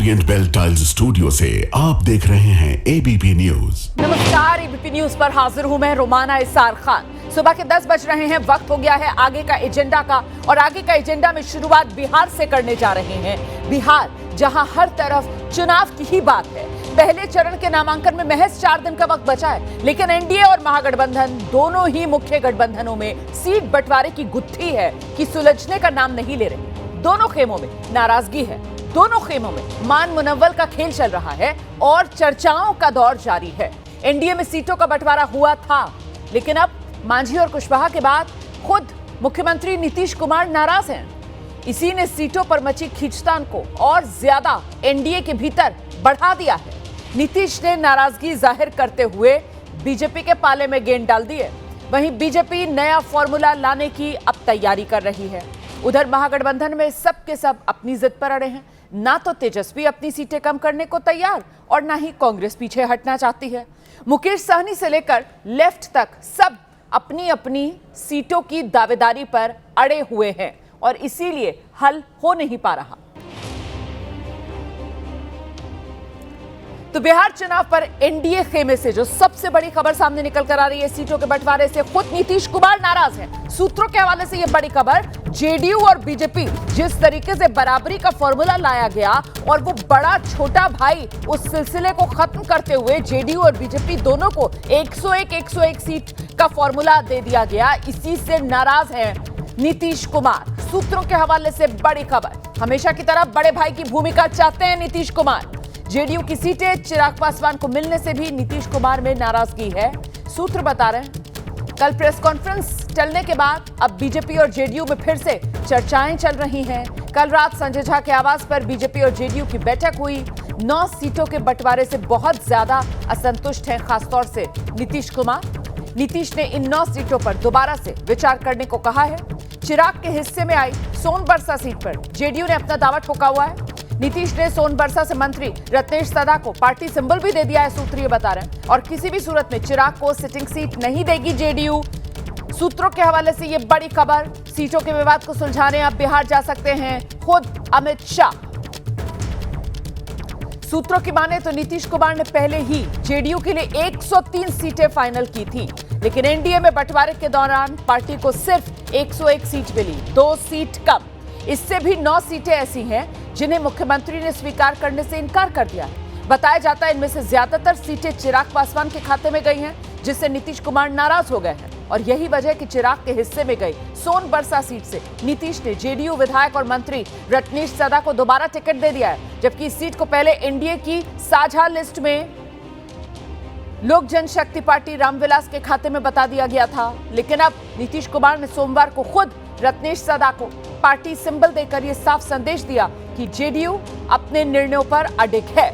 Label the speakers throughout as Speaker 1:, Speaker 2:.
Speaker 1: Orient bell tiles studio से आप देख रहे हैं एबीपी न्यूज।
Speaker 2: नमस्कार, एबीपी न्यूज पर हाजिर हूं मैं रोमाना इसार खान। सुबह के 10 बज रहे हैं, वक्त हो गया है आगे का एजेंडा का। और आगे का एजेंडा में शुरुआत बिहार से करने जा रहे हैं। बिहार जहां हर तरफ चुनाव की ही बात है। पहले चरण के नामांकन में महज 4 दिन का वक्त बचा है, लेकिन एनडीए और महागठबंधन दोनों ही मुख्य गठबंधनों में सीट बंटवारे की गुत्थी है कि सुलझने का नाम नहीं ले रहे। दोनों खेमों में नाराजगी है, दोनों खेमों में मान मुनव्वल का खेल चल रहा है और चर्चाओं का दौर जारी है। एनडीए में सीटों का बंटवारा हुआ था, लेकिन अब मांझी और कुशवाहा के बाद खुद मुख्यमंत्री नीतीश कुमार नाराज हैं। इसी ने सीटों पर मची खींचतान को और ज्यादा एनडीए के भीतर बढ़ा दिया है। नीतीश ने नाराजगी जाहिर करते हुए बीजेपी के पाले में गेंद डाल दी है। वहीं बीजेपी नया फॉर्मूला लाने की अब तैयारी कर रही है। उधर महागठबंधन में सब के सब अपनी जिद पर अड़े हैं। ना तो तेजस्वी अपनी सीटें कम करने को तैयार और ना ही कांग्रेस पीछे हटना चाहती है। मुकेश सहनी से लेकर लेफ्ट तक सब अपनी अपनी सीटों की दावेदारी पर अड़े हुए हैं और इसीलिए हल हो नहीं पा रहा। तो बिहार चुनाव पर एनडीए खेमे से जो सबसे बड़ी खबर सामने निकल कर आ रही है, सीटों के बंटवारे से खुद नीतीश कुमार नाराज हैं। सूत्रों के हवाले से यह बड़ी खबर, जेडीयू और बीजेपी जिस तरीके से बराबरी का फॉर्मूला लाया गया और वो बड़ा छोटा भाई उस सिलसिले को खत्म करते हुए जेडीयू और बीजेपी दोनों को 101 सीट का फॉर्मूला दे दिया गया, इसी से नाराज हैं नीतीश कुमार। सूत्रों के हवाले से बड़ी खबर, हमेशा की तरह बड़े भाई की भूमिका चाहते हैं नीतीश कुमार। जेडीयू की सीटें चिराग पासवान को मिलने से भी नीतीश कुमार में नाराजगी है। सूत्र बता रहे हैं कल प्रेस कॉन्फ्रेंस चलने के बाद अब बीजेपी और जेडीयू में फिर से चर्चाएं चल रही हैं। कल रात संजय झा के आवास पर बीजेपी और जेडीयू की बैठक हुई। 9 सीटों के बंटवारे से बहुत ज्यादा असंतुष्ट हैं खासतौर से नीतीश कुमार। नीतीश ने इन 9 सीटों पर दोबारा से विचार करने को कहा है। चिराग के हिस्से में आई सोनबरसा सीट पर जेडीयू ने अपना दावा ठोका हुआ है। नीतीश ने सोनबरसा से मंत्री रत्नेश सदा को पार्टी सिंबल भी दे दिया है, सूत्र ये बता रहे हैं। और किसी भी सूरत में चिराग को सिटिंग सीट नहीं देगी जेडीयू। सूत्रों के हवाले से ये बड़ी खबर, सीटों के विवाद को सुलझाने अब बिहार जा सकते हैं खुद अमित शाह। सूत्रों की माने तो नीतीश कुमार ने पहले ही जेडीयू के लिए 103 सीटें फाइनल की थी, लेकिन एनडीए में बंटवारे के दौरान पार्टी को सिर्फ 101 सीट मिली, 2 सीट कम। इससे भी 9 सीटें ऐसी हैं जिन्हें मुख्यमंत्री ने स्वीकार करने से इनकार कर दिया है। बताया जाता है इनमें से ज्यादातर सीटें चिराग पासवान के खाते में गई हैं, जिससे नीतीश कुमार नाराज हो गए हैं। और यही वजह कि चिराग के हिस्से में गई सोनबरसा सीट से नीतीश ने जेडीयू विधायक और मंत्री रत्नेश सदा को दोबारा टिकट दे दिया है, जबकि इस सीट को पहले एनडीए की साझा लिस्ट में लोक जनशक्ति पार्टी रामविलास के खाते में बता दिया गया था। लेकिन अब नीतीश कुमार ने सोमवार को खुद रत्नेश सदा को पार्टी सिंबल देकर यह साफ संदेश दिया कि जेडीयू अपने निर्णयों पर अडिग है।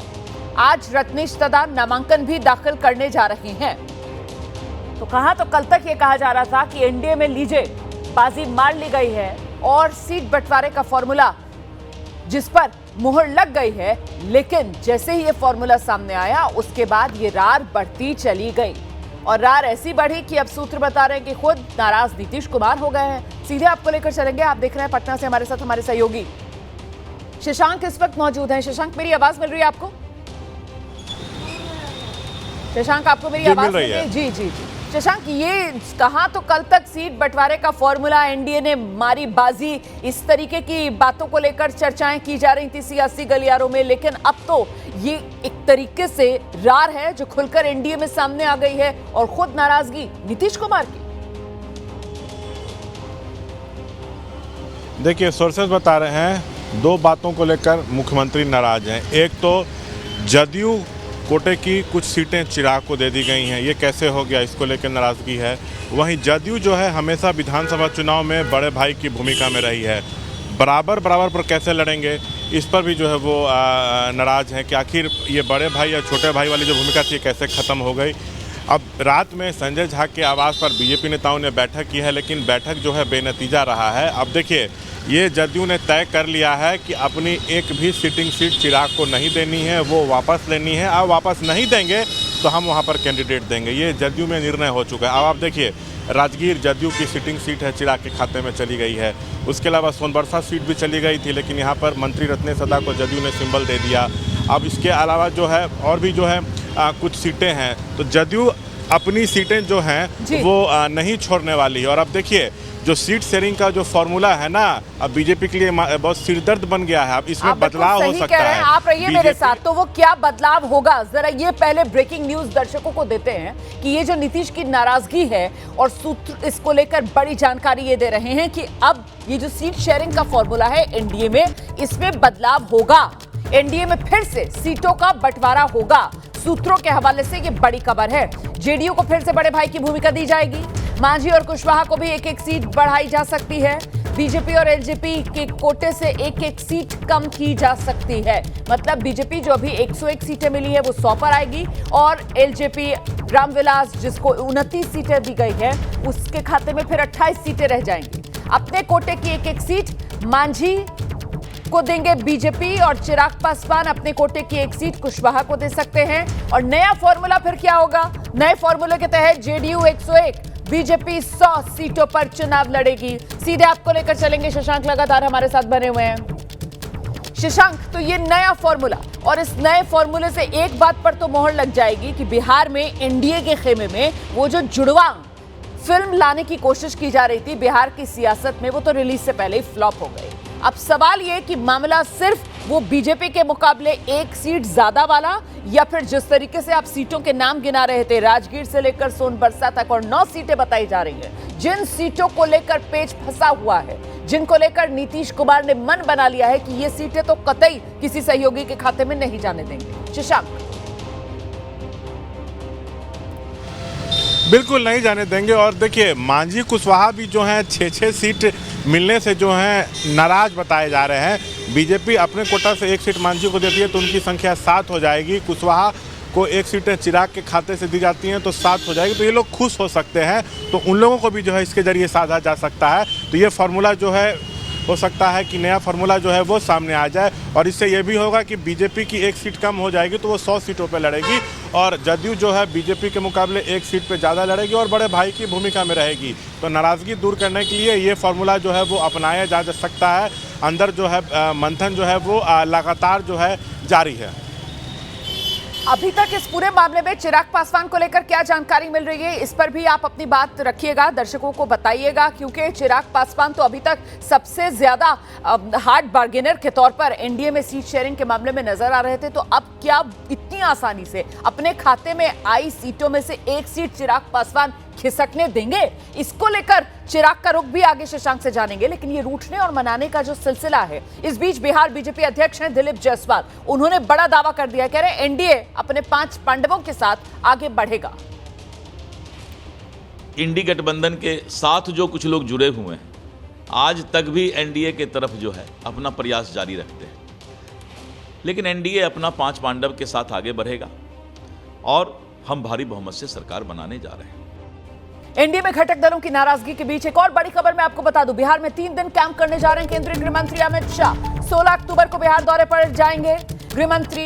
Speaker 2: आज रत्नेश सदा नामांकन भी दाखिल करने जा रहे हैं। तो कहां तो कल तक यह कहा जा रहा था कि एनडीए में लीजिए बाजी मार ली गई है और सीट बंटवारे का फॉर्मूला जिस पर मुहर लग गई है, लेकिन जैसे ही ये फॉर्मूला सामने आया उसके बाद ये रार बढ़ती चली गई और रार ऐसी बढ़ी कि अब सूत्र बता रहे हैं कि खुद नाराज नीतीश कुमार हो गए हैं। सीधे आपको लेकर चलेंगे, आप देख रहे हैं पटना से हमारे साथ हमारे सहयोगी शशांक इस वक्त मौजूद हैं। शशांक, मेरी आवाज मिल रही है आपको? शशांक, आपको मेरी आवाज मिल रही है? जी जी जी शशांक, ये कहां तो कल तक सीट बंटवारे का फॉर्मूला एनडीए ने मारी बाजी, इस तरीके की बातों को लेकर चर्चाएं की जा रही थी सियासी गलियारों में, लेकिन अब तो ये एक तरीके से रार है जो खुलकर एनडीए में सामने आ गई है और खुद नाराजगी नीतीश कुमार की।
Speaker 3: देखिए, सोर्सेज बता रहे हैं 2 बातों को लेकर मुख्यमंत्री नाराज हैं। एक तो जदयू कोटे की कुछ सीटें चिराग को दे दी गई हैं, ये कैसे हो गया, इसको लेकर नाराज़गी है। वहीं जदयू जो है हमेशा विधानसभा चुनाव में बड़े भाई की भूमिका में रही है, बराबर पर कैसे लड़ेंगे, इस पर भी जो है वो नाराज़ हैं कि आखिर ये बड़े भाई या छोटे भाई वाली जो भूमिका थी कैसे ख़त्म हो गई। अब रात में संजय झा के आवास पर बीजेपी नेताओं ने बैठक की है, लेकिन बैठक जो है बेनतीजा रहा है। अब देखिए, ये जदयू ने तय कर लिया है कि अपनी एक भी सिटिंग सीट चिराग को नहीं देनी है, वो वापस लेनी है। अब वापस नहीं देंगे तो हम वहाँ पर कैंडिडेट देंगे, ये जदयू में निर्णय हो चुका है। अब आप देखिए, राजगीर जदयू की सिटिंग सीट है, चिराग के खाते में चली गई है। उसके अलावा सोनबरसा सीट भी चली गई थी, लेकिन यहाँ पर मंत्री रत्नेश सदा को जदयू ने सिंबल दे दिया। अब इसके अलावा जो है और भी जो है कुछ सीटें हैं, तो जदयू अपनी सीटें जो हैं वो नहीं छोड़ने वाली है। और अब देखिए जो सीट शेयरिंग का जो फॉर्मूला है ना, अब बीजेपी के लिए बहुत सिरदर्द बन गया है। अब इसमें बदलाव हो सकता है।
Speaker 2: आप रहिए मेरे साथ, तो वो क्या बदलाव होगा जरा ये पहले ब्रेकिंग न्यूज दर्शकों को देते हैं कि ये जो नीतीश की नाराजगी है और सूत्र इसको लेकर बड़ी जानकारी ये दे रहे हैं कि अब ये जो सीट शेयरिंग का फॉर्मूला है एनडीए में, इसमें बदलाव होगा। एनडीए में फिर से सीटों का बंटवारा होगा। सूत्रों के हवाले से ये बड़ी खबर है। जेडीयू को फिर से बड़े भाई की भूमिका दी जाएगी। मांझी और कुशवाहा को भी एक एक सीट बढ़ाई जा सकती है। बीजेपी और एलजेपी के कोटे से एक एक सीट कम की जा सकती है। मतलब बीजेपी जो अभी 101 सीटें मिली है वो 100 पर आएगी और एलजेपी रामविलास जिसको 29 सीटें दी गई है उसके खाते में फिर 28 सीटें रह जाएंगी। अपने कोटे की एक एक सीट मांझी को देंगे बीजेपी और चिराग पासवान अपने कोटे की एक सीट कुशवाहा को दे सकते हैं। और नया फॉर्मूला फिर क्या होगा? नए फॉर्मूले के तहत जेडीयू 101, बीजेपी 100 सीटों पर चुनाव लड़ेगी। सीधे आपको लेकर चलेंगे, शशांक लगातार हमारे साथ बने हुए हैं। शशांक, तो ये नया फॉर्मूला और इस नए फॉर्मूले से एक बात पर तो मोहर लग जाएगी कि बिहार में एनडीए के खेमे में वो जो जुड़वा फिल्म लाने की कोशिश की जा रही थी बिहार की सियासत में, वो तो रिलीज से पहले ही फ्लॉप हो गई। अब सवाल ये कि मामला सिर्फ वो बीजेपी के मुकाबले एक सीट ज्यादा वाला, या फिर जिस तरीके से आप सीटों के नाम गिना रहे थे, राजगीर से लेकर सोनबरसा तक और 9 सीटें बताई जा रही हैं, जिन सीटों को लेकर पेच फंसा हुआ है, जिनको लेकर नीतीश कुमार ने मन बना लिया है कि ये सीटें तो कतई किसी सहयोगी के खाते में नहीं जाने देंगे। शशांक,
Speaker 3: बिल्कुल नहीं जाने देंगे। और देखिए मांझी कुशवाहा भी जो है 6-6 सीट मिलने से जो है नाराज बताए जा रहे हैं। बीजेपी अपने कोटा से एक सीट मांझी को देती है तो उनकी संख्या 7 हो जाएगी। कुशवाहा को एक सीटें चिराग के खाते से दी जाती हैं तो 7 हो जाएगी, तो ये लोग खुश हो सकते हैं। तो उन लोगों को भी जो है इसके जरिए साधा जा सकता है। तो ये फार्मूला जो है हो सकता है कि नया फार्मूला जो है वो सामने आ जाए और इससे ये भी होगा कि बीजेपी की एक सीट कम हो जाएगी तो वो 100 सीटों पे लड़ेगी और जदयू जो है बीजेपी के मुकाबले एक सीट पे ज़्यादा लड़ेगी और बड़े भाई की भूमिका में रहेगी। तो नाराज़गी दूर करने के लिए ये फार्मूला जो है वो अपनाया जा सकता है। अंदर जो है मंथन जो है वो लगातार जो है जारी है।
Speaker 2: अभी तक इस पूरे मामले में चिराग पासवान को लेकर क्या जानकारी मिल रही है, इस पर भी आप अपनी बात रखिएगा, दर्शकों को बताइएगा, क्योंकि चिराग पासवान तो अभी तक सबसे ज्यादा हार्ड बार्गेनर के तौर पर एनडीए में सीट शेयरिंग के मामले में नजर आ रहे थे। तो अब क्या इतनी आसानी से अपने खाते में आई सीटों में से एक सीट चिराग पासवान खिसकने देंगे? इसको लेकर चिराग का रुख भी आगे शशांक से जानेंगे। लेकिन ये रूठने और मनाने का जो सिलसिला है, इस बीच बिहार बीजेपी अध्यक्ष हैं दिलीप जायसवाल, उन्होंने बड़ा दावा कर दिया, कह रहे एनडीए अपने 5 पांडवों के साथ आगे बढ़ेगा।
Speaker 4: इंडी गठबंधन के साथ जो कुछ लोग जुड़े हुए हैं आज तक भी एनडीए के तरफ जो है अपना प्रयास जारी रखते हैं, लेकिन एनडीए अपना 5 पांडव के साथ आगे बढ़ेगा और हम भारी बहुमत से सरकार बनाने जा रहे हैं।
Speaker 2: एनडीए में घटक दलों की नाराजगी के बीच एक और बड़ी खबर मैं आपको बता दूं, बिहार में 3 दिन कैंप करने जा रहे हैं केंद्रीय गृह मंत्री अमित शाह। 16 अक्टूबर को बिहार दौरे पर जाएंगे गृह मंत्री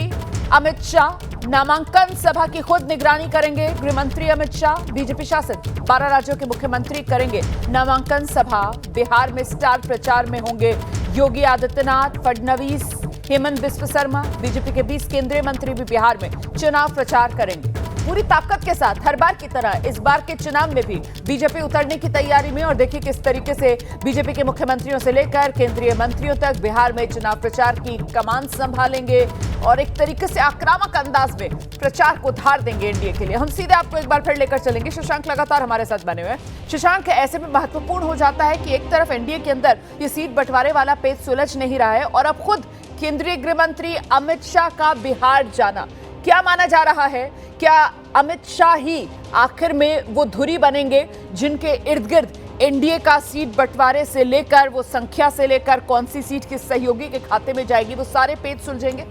Speaker 2: अमित शाह। नामांकन सभा की खुद निगरानी करेंगे गृह मंत्री अमित शाह। बीजेपी शासित 12 राज्यों के मुख्यमंत्री करेंगे नामांकन सभा। बिहार में स्टार प्रचार में होंगे योगी आदित्यनाथ, फडणवीस, हेमंत बिस्व शर्मा। बीजेपी के 20 केंद्रीय मंत्री भी बिहार में चुनाव प्रचार करेंगे पूरी ताकत के साथ। हर बार की तरह इस बार के चुनाव में भी बीजेपी उतरने की तैयारी में, और देखिए किस तरीके से बीजेपी के मुख्यमंत्रियों से लेकर केंद्रीय मंत्रियों तक बिहार में चुनाव प्रचार की कमान संभालेंगे और एक तरीके से आक्रामक अंदाज में प्रचार को धार देंगे एनडीए के लिए। हम सीधे आपको एक बार फिर लेकर चलेंगे, शशांक लगातार हमारे साथ बने हुए हैं। शशांक, ऐसे में महत्वपूर्ण हो जाता है कि एक तरफ एनडीए के अंदर ये सीट बंटवारे वाला पेच सुलझ नहीं रहा है और अब खुद केंद्रीय गृह मंत्री अमित शाह का बिहार जाना क्या माना जा रहा है? क्या अमित शाह ही आखिर में वो धुरी बनेंगे जिनके इर्द गिर्द एनडीए का सीट बंटवारे से लेकर वो संख्या से लेकर कौन सी सीट किस सहयोगी के खाते में जाएगी वो सारे पेच सुलझेंगे?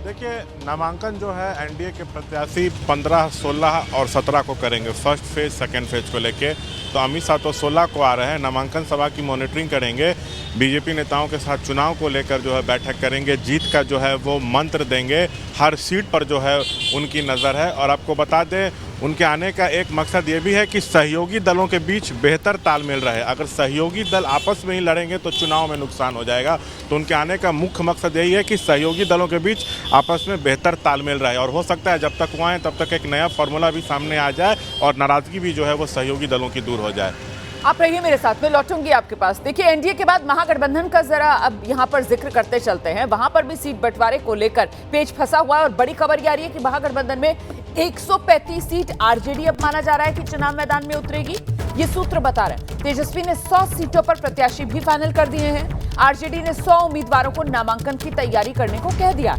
Speaker 3: देखिए, नामांकन जो है एनडीए के प्रत्याशी 15, 16 और 17 को करेंगे, फर्स्ट फेज सेकंड फेज को लेके। तो अमित शाह तो 16 को आ रहे हैं, नामांकन सभा की मॉनिटरिंग करेंगे, बीजेपी नेताओं के साथ चुनाव को लेकर जो है बैठक करेंगे, जीत का जो है वो मंत्र देंगे, हर सीट पर जो है उनकी नज़र है। और आपको बता दें, उनके आने का एक मकसद ये भी है कि सहयोगी दलों के बीच बेहतर तालमेल रहे। अगर सहयोगी दल आपस में ही लड़ेंगे तो चुनाव में नुकसान हो जाएगा। तो उनके आने का मुख्य मकसद यही है कि सहयोगी दलों के बीच आपस में बेहतर तालमेल रहे। और हो सकता है जब तक वो आएँ तब तक एक नया फार्मूला भी सामने आ जाए और नाराज़गी भी जो है वो सहयोगी दलों की दूर हो जाए।
Speaker 2: आप रहिए मेरे साथ में, लौटूंगी आपके पास। देखिए, एनडीए के बाद महागठबंधन का जरा अब यहां पर जिक्र करते चलते हैं। वहां पर भी सीट बंटवारे को लेकर पेच फंसा हुआ है और बड़ी खबर ये आ रही है कि महागठबंधन में 135 सीट आरजेडी अब माना जा रहा है कि चुनाव मैदान में उतरेगी। ये सूत्र बता रहे हैं तेजस्वी ने 100 सीटों पर प्रत्याशी भी फाइनल कर दिए हैं। आरजेडी ने 100 उम्मीदवारों को नामांकन की तैयारी करने को कह दिया।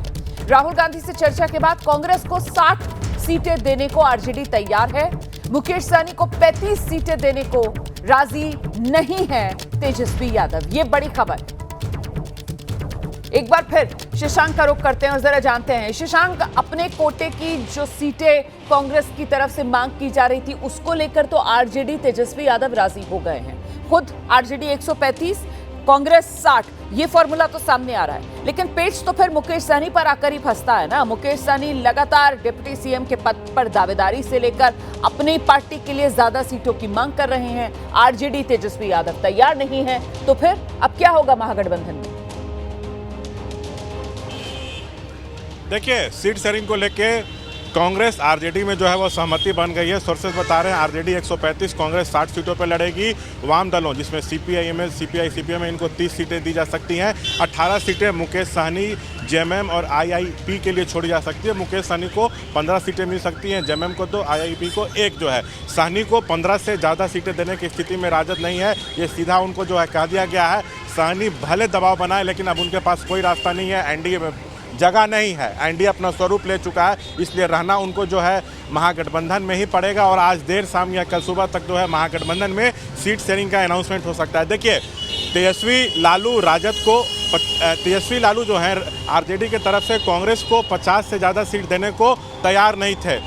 Speaker 2: राहुल गांधी से चर्चा के बाद कांग्रेस को 60 सीटें देने को आरजेडी तैयार है। मुकेश सहनी को 35 सीटें देने को राजी नहीं है तेजस्वी यादव। ये बड़ी खबर। एक बार फिर शशांक का रुख करते हैं और जरा जानते हैं, शशांक, अपने कोटे की जो सीटें कांग्रेस की तरफ से मांग की जा रही थी उसको लेकर तो आरजेडी तेजस्वी यादव राजी हो गए हैं। खुद आरजेडी 135, कांग्रेस 60, ये फॉर्मूला तो सामने आ रहा है। लेकिन पेच तो फिर मुकेश सहनी पर आकर ही फंसता है ना। मुकेश सहनी लगातार डिप्टी सीएम के पद पर दावेदारी से लेकर अपनी पार्टी के लिए ज्यादा सीटों की मांग कर रहे हैं। आरजेडी तेजस्वी यादव तैयार नहीं है, तो फिर अब क्या होगा महागठबंधन में?
Speaker 3: देखिए, सीट शेयरिंग को लेके कांग्रेस आरजेडी में जो है वो सहमति बन गई है। सोर्सेज बता रहे हैं आरजेडी 135, कांग्रेस 60 सीटों पर लड़ेगी। वाम दलों जिसमें सीपीआई-एमएल, सीपीआई-सीपीएम है, इनको 30 सीटें दी जा सकती हैं। 18 सीटें मुकेश सहनी, जेएमएम और आईआईपी के लिए छोड़ी जा सकती है। मुकेश सहनी को 15 सीटें मिल सकती हैं, जेएमएम को 2, आईआईपी को 1 जो है। सहनी को 15 से ज़्यादा सीटें देने की स्थिति में राजद नहीं है, ये सीधा उनको जो है कह दिया गया है। सहनी भले दबाव बनाए लेकिन अब उनके पास कोई रास्ता नहीं है, एनडीए में जगह नहीं है, एनडीए अपना स्वरूप ले चुका है, इसलिए रहना उनको जो है महागठबंधन में ही पड़ेगा। और आज देर शाम या कल सुबह तक जो है महागठबंधन में सीट शेयरिंग का अनाउंसमेंट हो सकता है। देखिए, तेजस्वी लालू जो है आरजेडी की तरफ से कांग्रेस को 50 से ज़्यादा सीट देने को तैयार नहीं थे।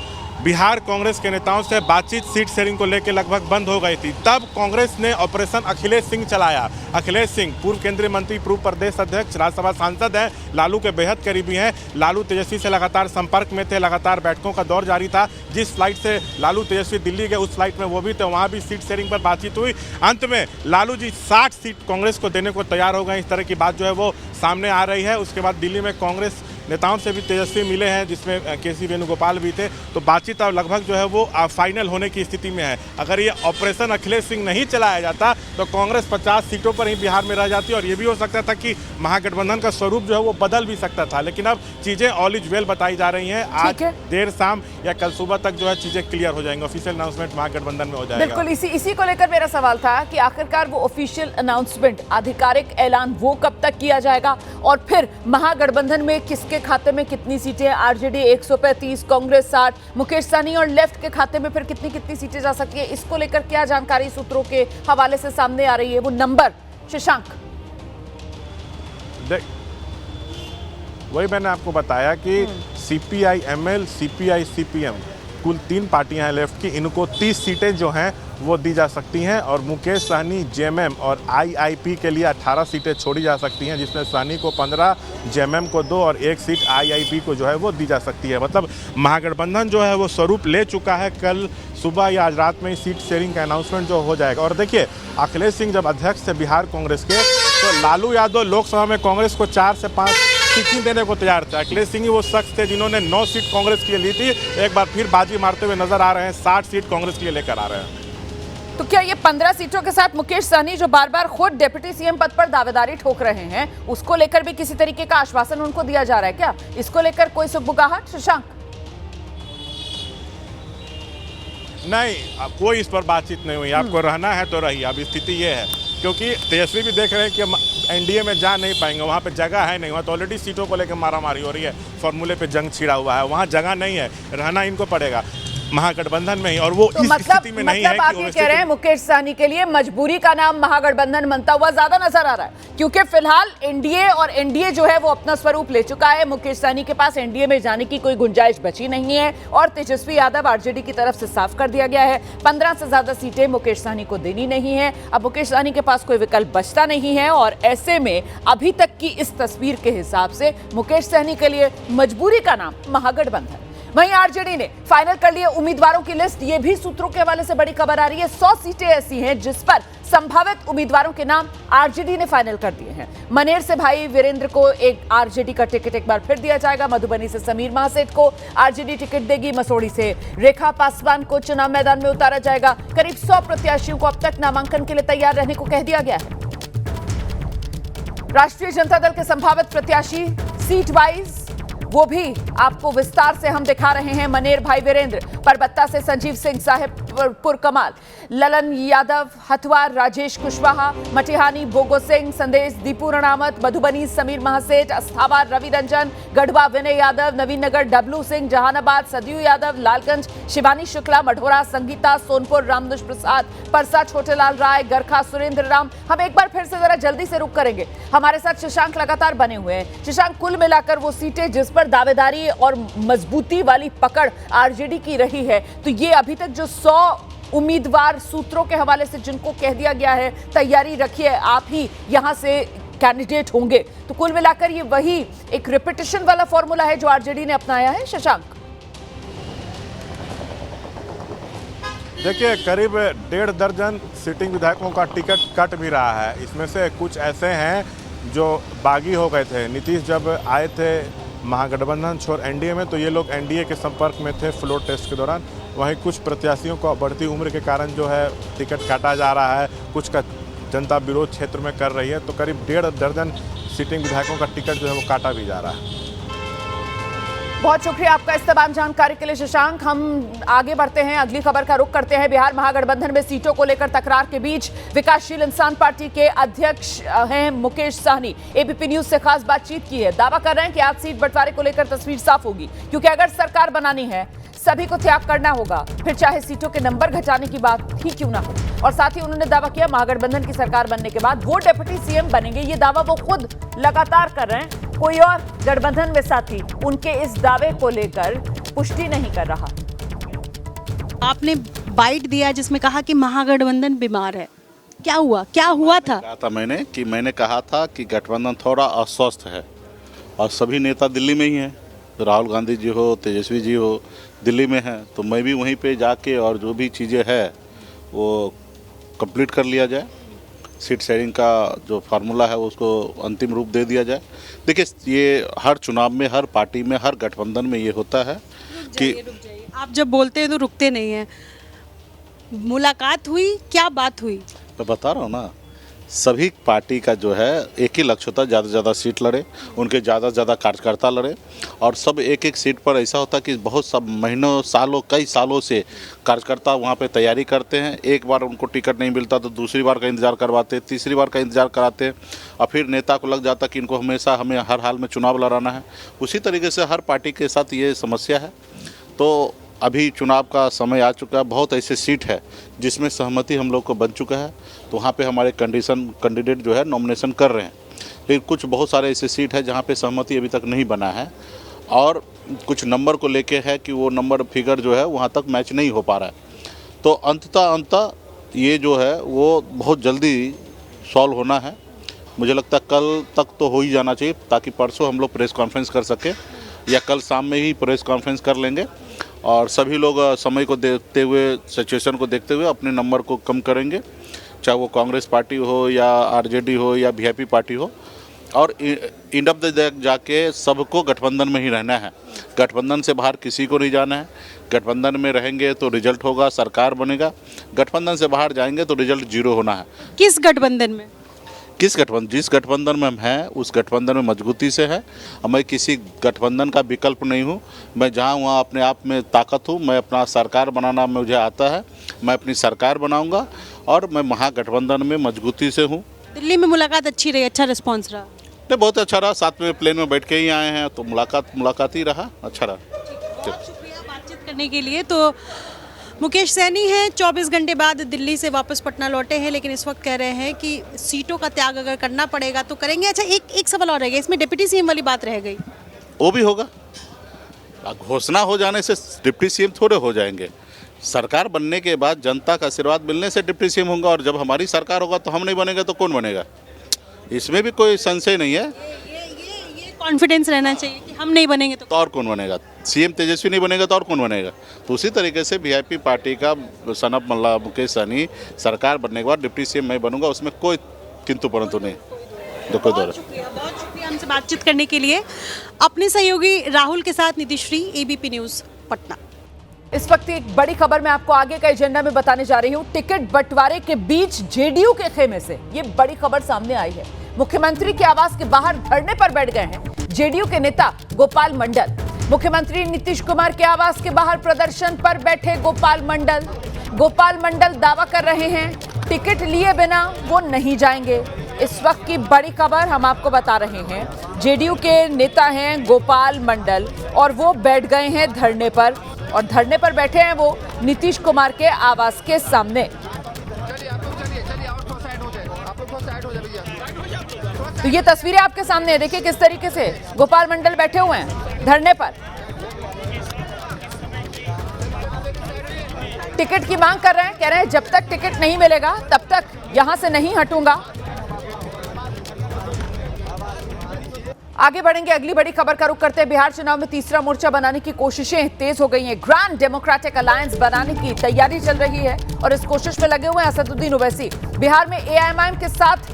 Speaker 3: बिहार कांग्रेस के नेताओं से बातचीत सीट शेयरिंग को लेकर लगभग बंद हो गई थी। तब कांग्रेस ने ऑपरेशन अखिलेश सिंह चलाया। अखिलेश सिंह पूर्व केंद्रीय मंत्री, पूर्व प्रदेश अध्यक्ष, राज्यसभा सांसद हैं, लालू के बेहद करीबी हैं। लालू तेजस्वी से लगातार संपर्क में थे, लगातार बैठकों का दौर जारी था। जिस फ्लाइट से लालू तेजस्वी दिल्ली गए उस फ्लाइट में वो भी थे, वहाँ भी सीट शेयरिंग पर बातचीत हुई। अंत में लालू जी 60 सीट कांग्रेस को देने को तैयार हो गए। इस तरह की बात जो है वो सामने आ रही है। उसके बाद दिल्ली में कांग्रेस नेताओं से भी तेजस्वी मिले हैं, जिसमें केसी वेणुगोपाल भी थे। तो बातचीत अब लगभग जो है वो फाइनल होने की स्थिति में है। अगर ये ऑपरेशन अखिलेश सिंह नहीं चलाया जाता तो कांग्रेस 50 सीटों पर ही बिहार में रह जाती और ये भी हो सकता था कि महागठबंधन का स्वरूप जो है वो बदल भी सकता था। लेकिन अब चीज़ें ऑल इज वेल बताई जा रही हैं। आज देर शाम या कल सुबह तक जो है चीज़ें क्लियर हो जाएंगी, ऑफिशियल अनाउंसमेंट महागठबंधन में हो जाएगा।
Speaker 2: बिल्कुल, इसी को लेकर मेरा सवाल था कि आखिरकार वो ऑफिशियल अनाउंसमेंट, आधिकारिक ऐलान वो कब तक किया जाएगा और फिर महागठबंधन में किसके खाते में कितनी सीटें? आरजेडी 135, कांग्रेस 60, मुकेश सहनी और लेफ्ट के खाते में फिर कितनी सीटें जा सकती है? इसको लेकर क्या जानकारी सूत्रों के हवाले से सामने आ रही है, वो नंबर शशांक?
Speaker 3: वही मैंने आपको बताया कि सीपीआई-एमएल, सीपीआई-सीपीएम कुल 3 पार्टियां हैं लेफ्ट की, इनको 30 सीटें जो हैं वो दी जा सकती हैं। और मुकेश सहनी, जेएमएम और आईआईपी के लिए 18 सीटें छोड़ी जा सकती हैं, जिसमें सहनी को 15, जेएमएम को 2 और 1 सीट आईआईपी को जो है वो दी जा सकती है। मतलब महागठबंधन जो है वो स्वरूप ले चुका है। कल सुबह या आज रात में सीट शेयरिंग का अनाउंसमेंट जो हो जाएगा। और देखिए, अखिलेश सिंह जब अध्यक्ष थे बिहार कांग्रेस के, तो लालू यादव लोकसभा में कांग्रेस को 4 से 5 सीटें देने को तैयार थे। अखिलेश सिंह ही वो शख्स थे जिन्होंने 9 सीट कांग्रेस के लिए ली थी। एक बार फिर बाजी मारते हुए नजर आ रहे हैं, 60 सीट कांग्रेस के लिए लेकर आ रहे हैं।
Speaker 2: तो क्या ये 15 सीटों के साथ मुकेश सहनी जो बार बार खुद डिप्टी सीएम पद पर दावेदारी ठोक रहे हैं, उसको लेकर भी किसी तरीके का आश्वासन उनको दिया जा रहा है क्या? इसको लेकर कोई सुगबुगाहट शशांक?
Speaker 3: नहीं, कोई इस पर बातचीत नहीं हुई। आपको रहना है तो रहिए, अब स्थिति ये है क्योंकि तेजस्वी भी देख रहे हैं कि एनडीए में जा नहीं पाएंगे, वहाँ पे जगह है नहीं। वहाँ तो ऑलरेडी सीटों को लेकर मारामारी हो रही है, फॉर्मूले पे जंग छिड़ा हुआ है, वहाँ जगह नहीं है, रहना इनको पड़ेगा। महागठबंधन में ही, और वो
Speaker 2: तो
Speaker 3: इस स्थिति में नहीं है
Speaker 2: आप
Speaker 3: कि
Speaker 2: ये कह रहे हैं मुकेश सहनी के लिए मजबूरी का नाम महागठबंधन बनता हुआ ज्यादा नजर आ रहा है, क्योंकि फिलहाल एनडीए और एनडीए जो है वो अपना स्वरूप ले चुका है। मुकेश सहनी के पास एनडीए में जाने की कोई गुंजाइश बची नहीं है और तेजस्वी यादव आरजेडी की तरफ से साफ कर दिया गया है 15 से ज्यादा सीटें मुकेश सहनी को देनी नहीं है। अब मुकेश सहनी के पास कोई विकल्प बचता नहीं है और ऐसे में अभी तक की इस तस्वीर के हिसाब से मुकेश सहनी के लिए मजबूरी का नाम महागठबंधन। वहीं आरजेडी ने फाइनल कर लिए उम्मीदवारों की लिस्ट। ये भी सूत्रों के हवाले से बड़ी खबर आ रही है। 100 सीटें ऐसी हैं जिस पर संभावित उम्मीदवारों के नाम आरजेडी ने फाइनल कर दिए हैं। मनेर से भाई वीरेंद्र को एक आरजेडी का टिकट एक बार फिर दिया जाएगा। मधुबनी से समीर महासेठ को आरजेडी टिकट देगी। मसौड़ी से रेखा पासवान को चुनाव मैदान में उतारा जाएगा। करीब 100 प्रत्याशियों को अब तक नामांकन के लिए तैयार रहने को कह दिया गया है। राष्ट्रीय जनता दल के संभावित प्रत्याशी सीट वाइज वो भी आपको विस्तार से हम दिखा रहे हैं। मनेर भाई वीरेंद्र, परबत्ता से संजीव सिंह साहेबपुर कमाल, ललन यादव, हथवार राजेश कुशवाहा, मटिहानी बोगो सिंह, संदेश दीपू रणावत, मधुबनी समीर महासेठ, अस्थावार रवि रंजन, गढ़वा विनय यादव, नवीन नगर डब्लू सिंह, जहानाबाद सदयू यादव, लालगंज शिवानी शुक्ला, मढ़ोरा संगीता, सोनपुर रामदुष प्रसाद, परसा छोटेलाल राय, गरखा सुरेंद्र राम। हम एक बार फिर से जरा जल्दी से रुक करेंगे। हमारे साथ शशांक लगातार बने हुए हैं। शशांक, कुल मिलाकर वो सीटें जिस पर दावेदारी और मजबूती वाली पकड़ आरजेडी की रही है, तो ये अभी तक जो 100 उम्मीदवार सूत्रों के हवाले से जिनको कह दिया गया है तैयारी रखिए, आप ही यहां से कैंडिडेट होंगे, तो कुल मिलाकर ये वही एक रिपीटिशन वाला फॉर्मूला है जो आरजेडी ने अपनाया है। शशांक,
Speaker 3: देखिए, करीब 1.5 दर्जन सिटिंग विधायकों का टिकट कट भी रहा है। इसमें से कुछ ऐसे हैं जो बागी हो गए थे। नीतीश जब आए थे महागठबंधन छोड़ एनडीए में, तो ये लोग एनडीए के संपर्क में थे फ्लोर टेस्ट के दौरान। वहीं कुछ प्रत्याशियों को बढ़ती उम्र के कारण जो है टिकट काटा जा रहा है, कुछ का जनता विरोध क्षेत्र में कर रही है, तो करीब 1.5 दर्जन सिटिंग विधायकों का टिकट जो है वो काटा भी जा रहा है।
Speaker 2: बहुत शुक्रिया आपका इस तमाम जानकारी के लिए शशांक। हम आगे बढ़ते हैं, अगली खबर का रुख करते हैं। बिहार महागठबंधन में सीटों को लेकर तकरार के बीच विकासशील इंसान पार्टी के अध्यक्ष हैं मुकेश सहनी। एबीपी न्यूज से खास बातचीत की है। दावा कर रहे हैं कि आज सीट बंटवारे को लेकर तस्वीर साफ होगी, क्योंकि अगर सरकार बनानी है सभी को त्याग करना होगा, फिर चाहे सीटों के नंबर घटाने की बात ही क्यों ना हो। और साथ ही उन्होंने दावा किया महागठबंधन की सरकार बनने के बाद वो डिप्टी सीएम बनेंगे। ये दावा वो खुद लगातार कर रहे हैं, कोई और गठबंधन में साथी उनके इस दावे को लेकर पुष्टि नहीं कर रहा।
Speaker 5: आपने बाइट दिया जिसमें कहा कि महागठबंधन बीमार है, क्या हुआ, क्या हुआ था?
Speaker 6: मैंने कहा था कि गठबंधन थोड़ा अस्वस्थ है और सभी नेता दिल्ली में ही हैं। राहुल गांधी जी हो, तेजस्वी जी हो, दिल्ली में हैं, तो मैं भी वहीं पे जाके और जो भी चीज़ें हैं वो कंप्लीट कर लिया जाए। सीट शेयरिंग का जो फार्मूला है उसको अंतिम रूप दे दिया जाए। देखिए, ये हर चुनाव में, हर पार्टी में, हर गठबंधन में ये होता है कि
Speaker 5: आप जब बोलते हैं तो रुकते नहीं हैं। मुलाकात हुई, क्या बात हुई?
Speaker 6: मैं बता रहा हूँ ना, सभी पार्टी का जो है एक ही लक्ष्य होता है, ज़्यादा से ज़्यादा सीट लड़े, उनके ज़्यादा से ज़्यादा कार्यकर्ता लड़े, और सब एक एक सीट पर ऐसा होता है कि बहुत सब महीनों, सालों, कई सालों से कार्यकर्ता वहाँ पे तैयारी करते हैं। एक बार उनको टिकट नहीं मिलता तो दूसरी बार का इंतज़ार करवाते, तीसरी बार का इंतज़ार कराते, और फिर नेता को लग जाता कि इनको हमेशा हमें हर हाल में चुनाव लड़ाना है। उसी तरीके से हर पार्टी के साथ ये समस्या है। तो अभी चुनाव का समय आ चुका है, बहुत ऐसे सीट है जिसमें सहमति हम लोग को बन चुका है, तो वहाँ पे हमारे कैंडिडेट जो है नॉमिनेशन कर रहे हैं। लेकिन कुछ बहुत सारे ऐसे सीट है जहाँ पे सहमति अभी तक नहीं बना है, और कुछ नंबर को लेके है कि वो नंबर फिगर जो है वहाँ तक मैच नहीं हो पा रहा है। तो अंततः ये जो है वो बहुत जल्दी सॉल्व होना है। मुझे लगता है कल तक तो हो ही जाना चाहिए, ताकि परसों हम लोग प्रेस कॉन्फ्रेंस कर सकें, या कल शाम में ही प्रेस कॉन्फ्रेंस कर लेंगे, और सभी लोग समय को देखते हुए, सिचुएशन को देखते हुए अपने नंबर को कम करेंगे, चाहे वो कांग्रेस पार्टी हो या आरजेडी हो या वीआईपी पार्टी हो। और एंड ऑफ द डे जाके सबको गठबंधन में ही रहना है, गठबंधन से बाहर किसी को नहीं जाना है। गठबंधन में रहेंगे तो रिजल्ट होगा, सरकार बनेगा। गठबंधन से बाहर जाएंगे तो रिजल्ट जीरो होना है।
Speaker 5: किस गठबंधन में?
Speaker 6: जिस गठबंधन में हम हैं उस गठबंधन में मजबूती से है। मैं किसी गठबंधन का विकल्प नहीं हूँ। मैं जहाँ वहाँ अपने आप में ताकत हूँ। मैं अपना सरकार बनाना मुझे आता है, मैं अपनी सरकार बनाऊँगा, और मैं महागठबंधन में मजबूती से हूँ।
Speaker 5: दिल्ली में मुलाकात अच्छी रही, अच्छा रिस्पॉन्स रहा?
Speaker 6: नहीं, बहुत अच्छा रहा। साथ में प्लेन में बैठ के ही आए हैं, तो मुलाकात ही रहा, अच्छा रहा।
Speaker 5: बहुत शुक्रिया बातचीत करने के लिए। तो मुकेश सैनी हैं, 24 घंटे बाद दिल्ली से वापस पटना लौटे हैं, लेकिन इस वक्त कह रहे हैं कि सीटों का त्याग अगर करना पड़ेगा तो करेंगे। अच्छा, एक सवाल और रह गया, इसमें डिप्टी सीएम वाली बात रह गई।
Speaker 6: वो भी होगा, घोषणा हो जाने से डिप्टी सीएम थोड़े हो जाएंगे। सरकार बनने के बाद जनता का आशीर्वाद मिलने से डिप्टी सीएम होगा, और जब हमारी सरकार होगा तो हम नहीं बनेंगे तो कौन बनेगा, इसमें भी कोई संशय नहीं है।
Speaker 5: ये कॉन्फिडेंस रहना चाहिए कि हम नहीं बनेंगे तो
Speaker 6: और कौन बनेगा। सीएम तेजस्वी नहीं बनेगा तो और कौन बनेगा। तो उसी तरीके से वीआईपी पार्टी का सनप मल्ला मुकेश सहनी सरकार बनने के बाद डिप्टी सीएम मैं बनूंगा, उसमें कोई किंतु परंतु नहीं।
Speaker 5: बहुत शुक्रिया हमसे बातचीत करने के लिए। अपने सहयोगी राहुल के साथ नीतिश्री, एबीपी न्यूज़ पटना।
Speaker 2: इस वक्त एक बड़ी खबर मैं आपको आगे का एजेंडा में बताने जा रही हूं। टिकट बंटवारे के बीच जेडीयू के खेमे से ये बड़ी खबर सामने आई है। मुख्यमंत्री के आवास के बाहर धरने पर बैठ गए हैं जेडीयू के नेता गोपाल मंडल। मुख्यमंत्री नीतीश कुमार के आवास के बाहर प्रदर्शन पर बैठे गोपाल मंडल दावा कर रहे हैं टिकट लिए बिना वो नहीं जाएंगे। इस वक्त की बड़ी खबर हम आपको बता रहे हैं। जेडीयू के नेता हैं गोपाल मंडल और वो बैठ गए हैं धरने पर, और धरने पर बैठे हैं वो नीतीश कुमार के आवास के सामने। तो ये तस्वीरें आपके सामने देखिए किस तरीके से गोपाल मंडल बैठे हुए हैं धरने पर, टिकट की मांग कर रहे हैं। कह रहे हैं जब तक टिकट नहीं मिलेगा तब तक यहां से नहीं हटूंगा। आगे बढ़ेंगे, अगली बड़ी खबर का रुख करते हैं। बिहार चुनाव में तीसरा मोर्चा बनाने की कोशिशें तेज हो गई हैं। ग्रैंड डेमोक्रेटिक अलायंस बनाने की तैयारी चल रही है और इस कोशिश में लगे हुए हैं असदुद्दीन ओवैसी। बिहार में एआईएमआईएम के साथ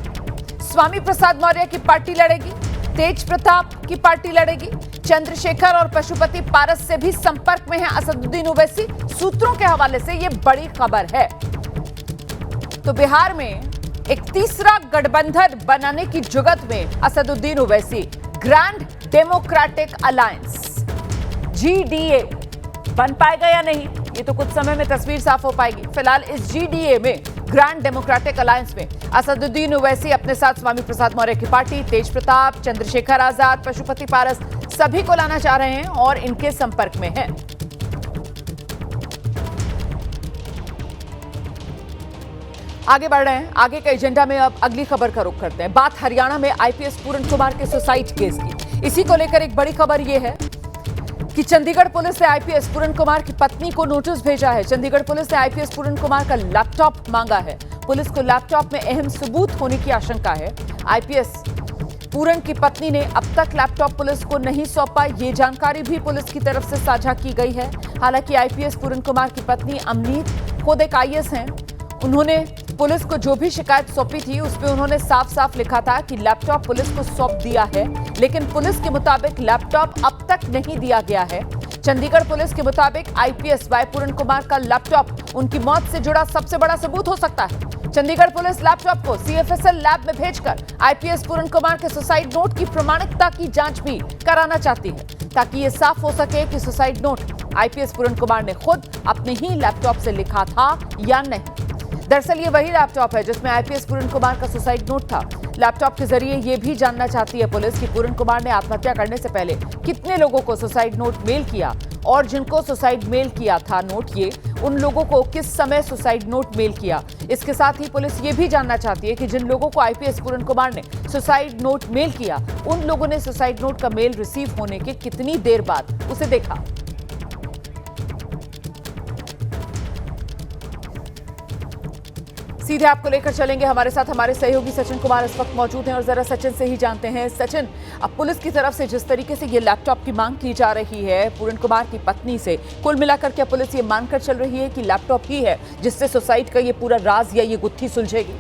Speaker 2: स्वामी प्रसाद मौर्य की पार्टी लड़ेगी, तेज प्रताप की पार्टी लड़ेगी। चंद्रशेखर और पशुपति पारस से भी संपर्क में है असदुद्दीन ओवैसी। सूत्रों के हवाले से यह बड़ी खबर है। तो बिहार में एक तीसरा गठबंधन बनाने की जुगत में Asaduddin Owaisi. Grand democratic alliance GDA बन पाएगा या नहीं, ये तो कुछ समय में तस्वीर साफ हो पाएगी। फिलहाल इस जीडीए में, ग्रैंड डेमोक्रेटिक अलायंस में असदुद्दीन ओवैसी अपने साथ स्वामी प्रसाद मौर्य की पार्टी, तेज प्रताप, चंद्रशेखर आजाद, पशुपति पारस सभी को लाना चाह रहे हैं और इनके संपर्क में हैं। आगे बढ़ रहे हैं, आगे के एजेंडा में अब अगली खबर का रुख करते हैं। बात हरियाणा में आईपीएस पूरन कुमार के सुसाइड केस की। इसी को लेकर एक बड़ी खबर यह है कि चंडीगढ़ पुलिस ने आईपीएस पूरन कुमार की पत्नी को नोटिस भेजा है। चंडीगढ़ पुलिस ने आईपीएस पूरन कुमार का लैपटॉप मांगा है। पुलिस को लैपटॉप में अहम सबूत होने की आशंका है। आईपीएस पूरन की पत्नी ने अब तक लैपटॉप पुलिस को नहीं सौंपा, ये जानकारी भी पुलिस की तरफ से साझा की गई है। हालांकि आईपीएस पूरन कुमार की पत्नी अमनीत खुद एक आईएएस हैं। उन्होंने पुलिस को जो भी शिकायत सौंपी थी उस पे उन्होंने साफ साफ लिखा था कि लैपटॉप पुलिस को सौंप दिया है, लेकिन पुलिस के मुताबिक लैपटॉप अब तक नहीं दिया गया है। चंडीगढ़ पुलिस के मुताबिक आईपीएस वाई पूरन कुमार का लैपटॉप उनकी मौत से जुड़ा सबसे बड़ा सबूत हो सकता है। चंडीगढ़ पुलिस लैपटॉप को सीएफएसएल लैब में भेजकर आईपीएस पूरन कुमार के सुसाइड नोट की प्रामाणिकता की जांच भी कराना चाहती है, ताकि ये साफ हो सके कि सुसाइड नोट आईपीएस पूरन कुमार ने खुद अपने ही लैपटॉप से लिखा था या नहीं। दरअसल ये वही लैपटॉप है जिसमें आईपीएस पूरन कुमार का सुसाइड नोट था। लैपटॉप के जरिए ये भी जानना चाहती है पुलिस कि पूरन कुमार ने आत्महत्या करने से पहले कितने लोगों को सुसाइड नोट मेल किया, और जिनको सुसाइड मेल किया था नोट, ये उन लोगों को किस समय सुसाइड नोट मेल किया। इसके साथ ही पुलिस ये भी जानना चाहती है कि जिन लोगों को आईपीएस पूरन कुमार ने सुसाइड नोट मेल किया, उन लोगों ने सुसाइड नोट का मेल रिसीव होने के कितनी देर बाद उसे देखा। सीधे आपको लेकर चलेंगे, हमारे साथ हमारे सहयोगी सचिन कुमार इस वक्त मौजूद हैं और जरा सचिन से ही जानते हैं। सचिन, अब पुलिस की तरफ से जिस तरीके से ये लैपटॉप की मांग की जा रही है पूरन कुमार की पत्नी से, कुल मिलाकर क्या पुलिस ये मानकर चल रही है कि लैपटॉप ही है जिससे सुसाइड का ये पूरा राज या ये गुत्थी सुलझेगी?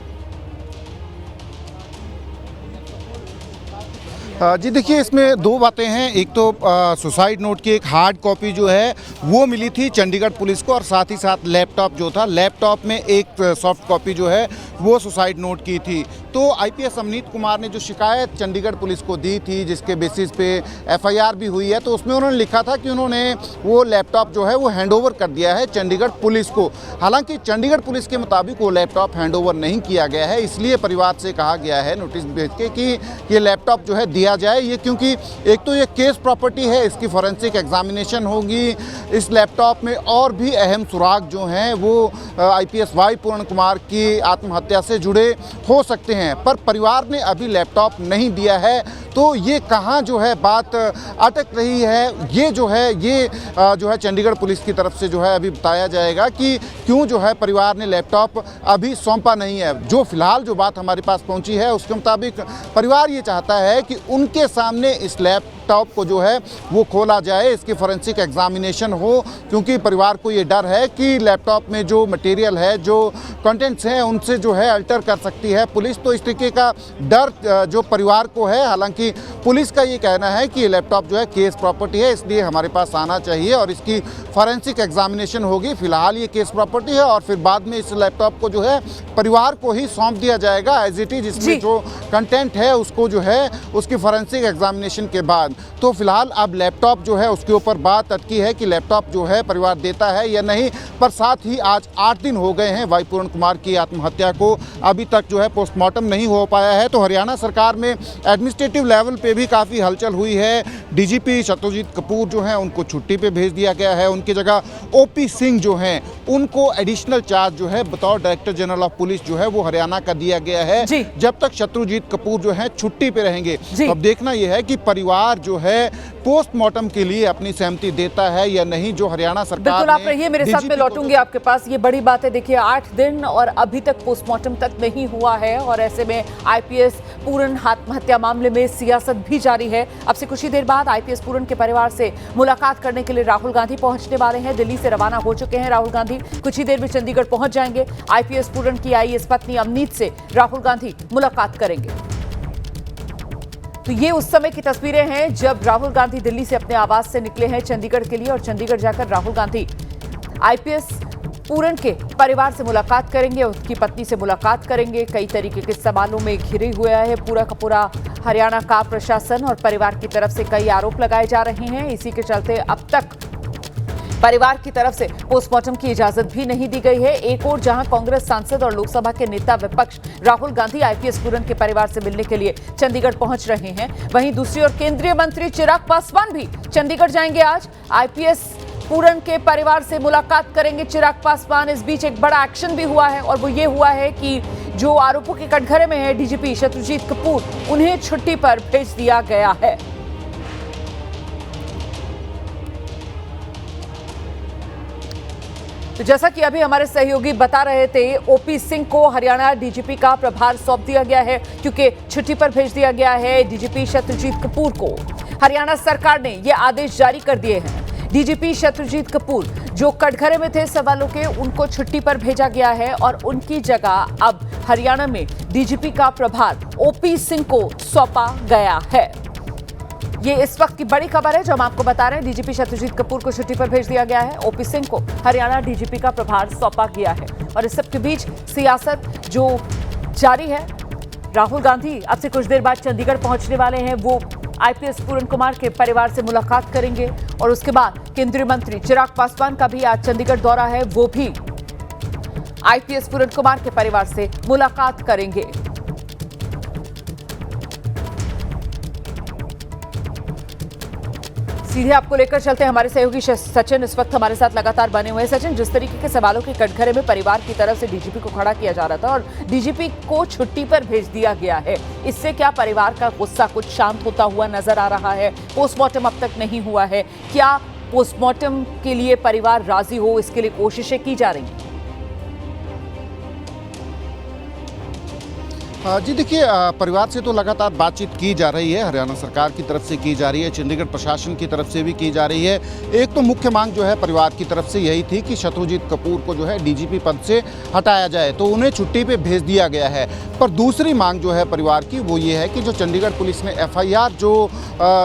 Speaker 7: जी देखिए, इसमें दो बातें हैं। एक तो सुसाइड नोट की एक हार्ड कॉपी जो है वो मिली थी चंडीगढ़ पुलिस को, और साथ ही साथ लैपटॉप जो था, लैपटॉप में एक सॉफ्ट कॉपी जो है वो सुसाइड नोट की थी। तो आईपीएस अमनीत कुमार ने जो शिकायत चंडीगढ़ पुलिस को दी थी, जिसके बेसिस पे एफआईआर भी हुई है, तो उसमें उन्होंने लिखा था कि उन्होंने वो लैपटॉप जो है वो हैंडओवर कर दिया है चंडीगढ़ पुलिस को। हालांकि चंडीगढ़ पुलिस के मुताबिक वो लैपटॉप हैंडओवर नहीं किया गया है, इसलिए परिवार से कहा गया है नोटिस भेज के कि ये लैपटॉप जो है दिया लिया जाए ये, क्योंकि एक तो ये केस प्रॉपर्टी है, इसकी फॉरेंसिक एग्जामिनेशन होगी। इस लैपटॉप में और भी अहम सुराग जो हैं वो IPS वाई पूर्ण कुमार की आत्महत्या से जुड़े हो सकते हैं, पर परिवार ने अभी लैपटॉप नहीं दिया है। तो ये कहाँ जो है बात अटक रही है, ये जो है चंडीगढ़ पुलिस की तरफ से जो है अभी बताया जाएगा कि क्यों जो है परिवार ने लैपटॉप अभी सौंपा नहीं है। जो फिलहाल जो बात हमारे पास पहुंची है उसके मुताबिक परिवार ये चाहता है कि उनके सामने इस लैपटॉप को जो है वो खोला जाए, इसकी फॉरेंसिक एग्जामिनेशन हो, क्योंकि परिवार को ये डर है कि लैपटॉप में जो मटेरियल है, जो कंटेंट्स हैं, उनसे जो है अल्टर कर सकती है पुलिस। तो इस तरीके का डर जो परिवार को है, हालांकि पुलिस का ये कहना है कि ये लैपटॉप जो है केस प्रॉपर्टी है, इसलिए हमारे पास आना चाहिए और इसकी फॉरेंसिक एग्जामिनेशन होगी। फिलहाल ये केस प्रॉपर्टी है और फिर बाद में इस लैपटॉप को जो है परिवार को ही सौंप दिया जाएगा एज इट इज। इसमें जो कंटेंट है उसको जो है उसकी फॉरेंसिक एग्जामिनेशन के बाद। तो फिलहाल अब लैपटॉप जो है उसके ऊपर बात अटकी है कि लैपटॉप जो है परिवार देता है या नहीं। पर साथ ही आज 8 दिन हो गए हैं वाई पूर्ण कुमार की आत्महत्या को, अभी तक जो है पोस्टमार्टम नहीं हो पाया है। तो हरियाणा सरकार में एडमिनिस्ट्रेटिव लेवल पे भी काफ़ी हलचल हुई है। DGP शत्रुजीत कपूर जो हैं उनको छुट्टी पे भेज दिया गया है, उनकी जगह OP सिंह जो हैं उनको एडिशनल चार्ज जो है बतौर डायरेक्टर जनरल ऑफ पुलिस जो है वो हरियाणा का दिया गया है, जब तक शत्रुजीत कपूर जो है छुट्टी पे रहेंगे। तो अब देखना यह है कि परिवार जो है पोस्टमार्टम के लिए अपनी सहमति देता है या नहीं। जो हरियाणा सरकार
Speaker 2: बिल्कुल आप रहिए मेरे साथ में लौटूंगी आपके पास। ये बड़ी बात है, देखिए 8 दिन और अभी तक पोस्टमार्टम तक नहीं हुआ है और ऐसे में IPS पूर्ण आत्महत्या मामले में सियासत भी जारी है। अब से कुछ ही देर बाद IPS पूर्ण के परिवार से मुलाकात करने के लिए राहुल गांधी पहुंचने वाले हैं। दिल्ली से रवाना हो चुके हैं राहुल गांधी, कुछ ही देर में चंडीगढ़ पहुंच जाएंगे। IPS पूर्ण की IAS पत्नी अवनीत से राहुल गांधी मुलाकात करेंगे। तो ये उस समय की तस्वीरें हैं जब राहुल गांधी दिल्ली से अपने आवास से निकले हैं चंडीगढ़ के लिए और चंडीगढ़ जाकर राहुल गांधी IPS पूर्ण के परिवार से मुलाकात करेंगे, उसकी पत्नी से मुलाकात करेंगे। कई तरीके के सवालों में घिरे हुआ है पूरा का पूरा हरियाणा का प्रशासन और परिवार की तरफ से कई आरोप लगाए जा रहे हैं। इसी के चलते अब तक परिवार की तरफ से पोस्टमार्टम की इजाजत भी नहीं दी गई है। एक और जहां कांग्रेस सांसद और लोकसभा के नेता विपक्ष राहुल गांधी IPS पूर्ण के परिवार से मिलने के लिए चंडीगढ़ पहुंच रहे हैं, वहीं दूसरी ओर केंद्रीय मंत्री चिराग पासवान भी चंडीगढ़ जाएंगे। आज IPS पूर्ण के परिवार से मुलाकात करेंगे चिराग पासवान। इस बीच एक बड़ा एक्शन भी हुआ है और वो ये हुआ है कि जो आरोपों के कटघरे में है DGP शत्रुजीत कपूर, उन्हें छुट्टी पर भेज दिया गया है। तो जैसा कि अभी हमारे सहयोगी बता रहे थे, OP सिंह को हरियाणा DGP का प्रभार सौंप दिया गया है क्योंकि छुट्टी पर भेज दिया गया है DGP शत्रुजीत कपूर को। हरियाणा सरकार ने ये आदेश जारी कर दिए हैं। DGP शत्रुजीत कपूर जो कटघरे में थे सवालों के, उनको छुट्टी पर भेजा गया है और उनकी जगह अब हरियाणा में DGP का प्रभार OP सिंह को सौंपा गया है। ये इस वक्त की बड़ी खबर है जो हम आपको बता रहे हैं। DGP शत्रुजीत कपूर को छुट्टी पर भेज दिया गया है, OP सिंह को हरियाणा DGP का प्रभार सौंपा गया है। और इस सब के बीच सियासत जो जारी है, राहुल गांधी अब से कुछ देर बाद चंडीगढ़ पहुंचने वाले हैं। वो IPS पूर्ण कुमार के परिवार से मुलाकात करेंगे और उसके बाद केंद्रीय मंत्री चिराग पासवान का भी आज चंडीगढ़ दौरा है, वो भी IPS पूर्ण कुमार के परिवार से मुलाकात करेंगे। सीधे आपको लेकर चलते हैं, हमारे सहयोगी सचिन इस वक्त हमारे साथ लगातार बने हुए हैं। सचिन, जिस तरीके के सवालों के कटघरे में परिवार की तरफ से DGP को खड़ा किया जा रहा था और DGP को छुट्टी पर भेज दिया गया है, इससे क्या परिवार का गुस्सा कुछ शांत होता हुआ नजर आ रहा है? पोस्टमार्टम अब तक नहीं हुआ है, क्या पोस्टमार्टम के लिए परिवार राजी हो, इसके लिए कोशिशें की जा रही हैं?
Speaker 7: जी देखिए, परिवार से तो लगातार बातचीत की जा रही है, हरियाणा सरकार की तरफ से की जा रही है, चंडीगढ़ प्रशासन की तरफ से भी की जा रही है। एक तो मुख्य मांग जो है परिवार की तरफ से यही थी कि शत्रुजीत कपूर को जो है DGP पद से हटाया जाए, तो उन्हें छुट्टी पे भेज दिया गया है। पर दूसरी मांग जो है परिवार की वो ये है कि जो चंडीगढ़ पुलिस ने FIR जो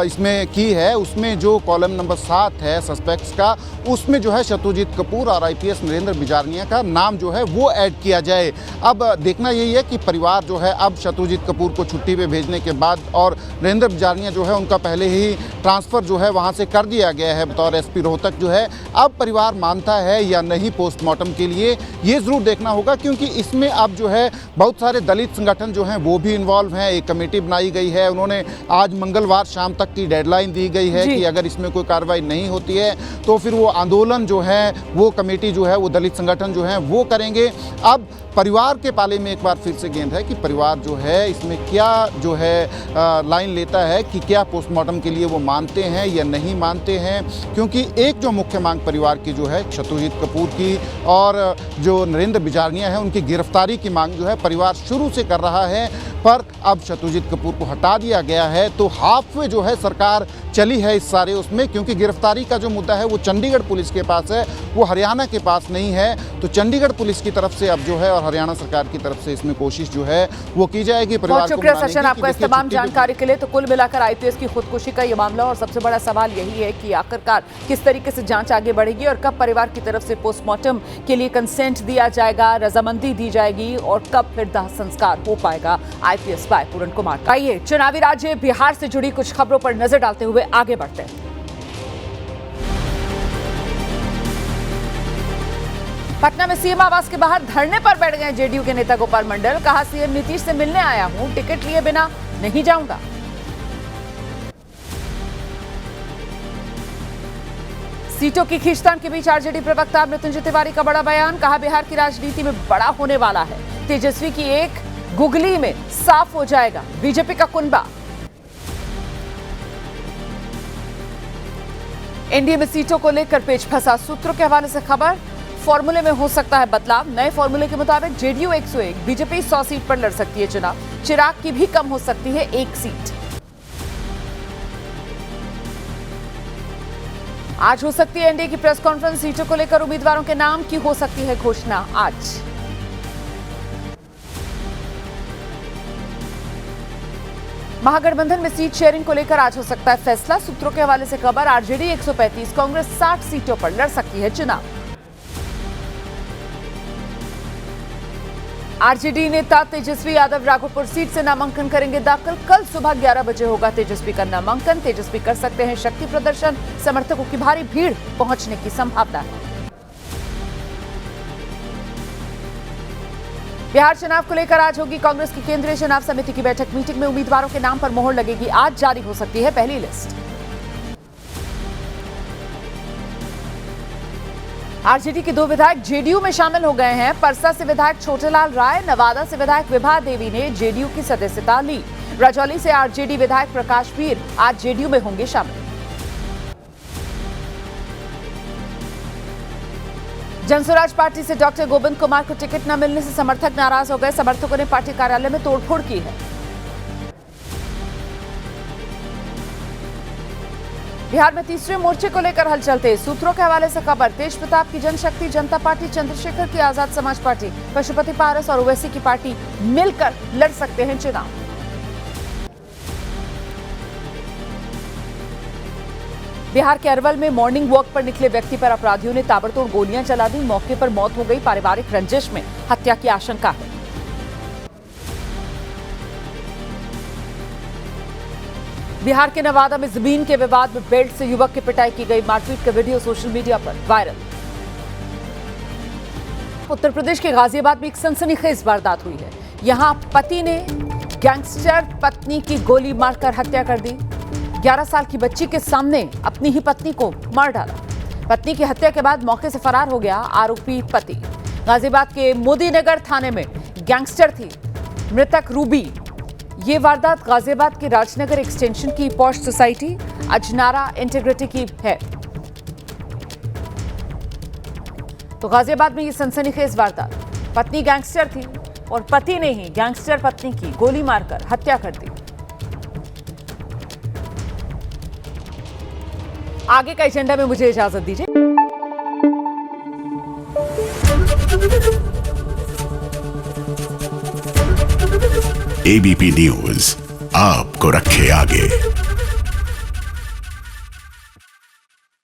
Speaker 7: इसमें की है, उसमें जो कॉलम नंबर 7 है सस्पेक्ट्स का, उसमें जो है शत्रुजीत कपूर और IPS नरेंद्र बिजारनिया का नाम जो है वो ऐड किया जाए। अब देखना यही है कि परिवार जो है अब शत्रुजीत कपूर को छुट्टी पे भेजने के बाद और नरेंद्र बिजारनिया जो है उनका पहले ही ट्रांसफ़र जो है वहाँ से कर दिया गया है बतौर एसपी रोहतक जो है, अब परिवार मानता है या नहीं पोस्टमार्टम के लिए, ये ज़रूर देखना होगा, क्योंकि इसमें अब जो है बहुत सारे दलित संगठन जो हैं वो भी इन्वॉल्व हैं। एक कमेटी बनाई गई है, उन्होंने आज मंगलवार शाम तक की डेडलाइन दी गई है कि अगर इसमें कोई कार्रवाई नहीं होती है तो फिर वो आंदोलन जो है वो कमेटी जो है वो दलित संगठन जो है वो करेंगे। अब परिवार के पाले में एक बार फिर से गेंद है कि परिवार जो है इसमें क्या जो है लाइन लेता है कि क्या पोस्टमार्टम के लिए वो मानते हैं या नहीं मानते हैं, क्योंकि एक जो मुख्य मांग परिवार की जो है शत्रुजीत कपूर की और जो नरेंद्र बिजारनिया है उनकी गिरफ्तारी की मांग जो है परिवार शुरू से कर रहा है, पर अब शत्रुजीत कपूर को हटा दिया गया है तो हाफ वे जो है सरकार चली है इस सारे उसमें, क्योंकि गिरफ्तारी का जो मुद्दा है वो चंडीगढ़ पुलिस के पास है, वो हरियाणा के पास नहीं है। तो चंडीगढ़ पुलिस की तरफ से अब जो है और हरियाणा सरकार की तरफ से इसमें कोशिश जो है वो की जाएगी।
Speaker 2: बहुत शुक्रिया सचिन आपका इस तमाम जानकारी के लिए। तो कुल मिलाकर आईपीएस की खुदकुशी का ये मामला और सबसे बड़ा सवाल यही है कि आखिरकार किस तरीके से जांच आगे बढ़ेगी और कब परिवार की तरफ से पोस्टमार्टम के लिए कंसेंट दिया जाएगा, रजामंदी दी जाएगी और कब फिर दाह संस्कार हो पाएगा आईपीएस बाय पूरन कुमार। आइए चुनावी राज्य बिहार से जुड़ी कुछ खबरों पर नजर डालते हुए आगे बढ़ते हैं। पटना में सीएम आवास के बाहर धरने पर बैठ गए जेडीयू के नेता गोपाल मंडल। कहा सीएम नीतीश से मिलने आया हूं, टिकट लिए बिना नहीं जाऊंगा। सीटों की खींचतान के बीच आरजेडी प्रवक्ता मृत्युंजय तिवारी का बड़ा बयान। कहा बिहार की राजनीति में बड़ा होने वाला है, तेजस्वी की एक गुगली में साफ हो जाएगा बीजेपी का कुनबा। एनडीए में सीटों को लेकर पेच फंसा, सूत्रों के हवाले से खबर। फॉर्मूले में हो सकता है बदलाव, नए फॉर्मूले के मुताबिक जेडीयू 101, बीजेपी 100 सीट पर लड़ सकती है चुनाव। चिराग की भी कम हो सकती है 1 सीट। आज हो सकती है एनडीए की प्रेस कॉन्फ्रेंस, सीटों को लेकर उम्मीदवारों के नाम की हो सकती है घोषणा आज। महागठबंधन में सीट शेयरिंग को लेकर आज हो सकता है फैसला, सूत्रों के हवाले से खबर। आरजेडी 135, कांग्रेस 60 सीटों पर लड़ सकती है चुनाव। आरजेडी नेता तेजस्वी यादव राघोपुर सीट से नामांकन करेंगे दाखिल। कल सुबह 11 बजे होगा तेजस्वी का नामांकन। तेजस्वी कर सकते हैं शक्ति प्रदर्शन, समर्थकों की भारी भीड़ पहुंचने की संभावना है। बिहार चुनाव को लेकर आज होगी कांग्रेस की केंद्रीय चुनाव समिति की बैठक। मीटिंग में उम्मीदवारों के नाम पर मोहर लगेगी। आज जारी हो सकती है पहली लिस्ट। आरजेडी के 2 विधायक जेडीयू में शामिल हो गए हैं। परसा से विधायक छोटेलाल राय, नवादा से विधायक विभा देवी ने जेडीयू की सदस्यता ली। राजौली से आरजेडी विधायक प्रकाश वीर आज जेडीयू में होंगे शामिल। जनसुराज पार्टी से डॉक्टर गोविंद कुमार को टिकट न मिलने से समर्थक नाराज हो गए। समर्थकों ने पार्टी कार्यालय में तोड़फोड़ की है। बिहार में तीसरे मोर्चे को लेकर हलचल तेज, सूत्रों के हवाले से खबर। तेज प्रताप की जनशक्ति जनता पार्टी, चंद्रशेखर की आजाद समाज पार्टी, पशुपति पारस और ओवैसी की पार्टी मिलकर लड़ सकते हैं चुनाव। बिहार के अरवल में मॉर्निंग वॉक पर निकले व्यक्ति पर अपराधियों ने ताबड़तोड़ गोलियां चला दी। मौके पर मौत हो गई। पारिवारिक रंजिश में हत्या की आशंका है। बिहार के नवादा में जमीन के विवाद में बेल्ट से युवक की पिटाई की गई। मारपीट का वीडियो सोशल मीडिया पर वायरल। उत्तर प्रदेश के गाजियाबाद में एक सनसनीखेज वारदात हुई है। यहां पति ने गैंगस्टर पत्नी की गोली मारकर हत्या कर दी। 11 साल की बच्ची के सामने अपनी ही पत्नी को मार डाला। पत्नी की हत्या के बाद मौके से फरार हो गया आरोपी पति। गाजियाबाद के मोदीनगर थाने में गैंगस्टर थी मृतक रूबी। ये वारदात गाजियाबाद के राजनगर एक्सटेंशन की पॉश सोसाइटी अजनारा इंटीग्रिटी की है। तो गाजियाबाद में ये सनसनीखेज वारदात, पत्नी गैंगस्टर थी और पति ने ही गैंगस्टर पत्नी की गोली मारकर हत्या कर दी। आगे का एजेंडा में मुझे इजाजत दीजिए।
Speaker 1: एबीपी न्यूज आपको रखे आगे।